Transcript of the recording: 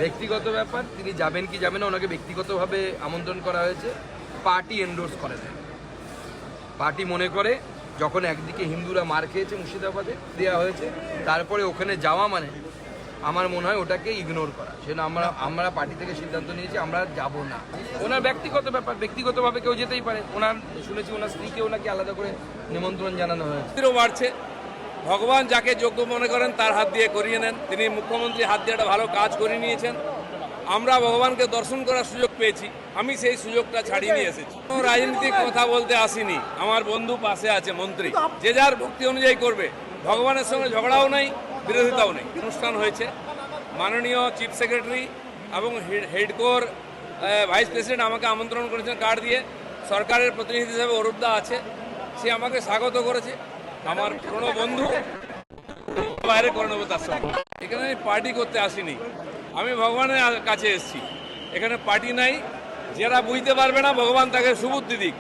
ব্যক্তিগত ব্যাপার, তিনি যাবেন কি যাবেন না, ওনাকে ব্যক্তিগতভাবে আমন্ত্রণ করা হয়েছে, পার্টি এন্ডোর্স করে দেয়। পার্টি মনে করে যখন একদিকে হিন্দুরা মার খেয়েছে মুর্শিদাবাদে দেওয়া হয়েছে, তারপরে ওখানে যাওয়া মানে আমার মনে হয় ওটাকে ইগনোর করা, সেজন্য আমরা পার্টি থেকে সিদ্ধান্ত নিয়েছি আমরা যাব না। ওনার ব্যক্তিগত ব্যাপার, ব্যক্তিগতভাবে কেউ যেতেই পারে। ওনার শুনেছি ওনার স্ত্রীকে ওনাকে আলাদা করে নিমন্ত্রণ জানানো হয়েছে। বাড়ছে, ভগবান যাকে যোগ্য মনে করেন তার হাত দিয়ে করিয়ে নেন। তিনি মুখ্যমন্ত্রী হাত দিয়ে একটা ভালো কাজ করে নিয়েছেন। আমরা ভগবানকে দর্শন করার সুযোগ পেয়েছি, আমি সেই সুযোগটা ছাড়িয়ে নিয়ে এসেছি। কোনো রাজনীতিক কথা বলতে আসিনি, আমার বন্ধু পাশে আছে মন্ত্রী, যে যার ভক্তি অনুযায়ী করবে। ভগবানের সঙ্গে ঝগড়াও নেই, বিরোধিতাও নেই। অনুষ্ঠান হয়েছে, মাননীয় চিফ সেক্রেটারি এবং হেডকোর ভাইস প্রেসিডেন্ট আমাকে আমন্ত্রণ করেছেন কার্ড দিয়ে। সরকারের প্রতিনিধি হিসেবে অরূপদা আছে, সে আমাকে স্বাগত করেছে। আমার পুরনো বন্ধু, বাইরে করে নেবো তার সঙ্গে। এখানে আমি পার্টি করতে আসিনি, আমি ভগবানের কাছে এসেছি। এখানে পার্টি নাই, যারা বুঝতে পারবে না ভগবান তাকে সুবুদ্ধি দিক।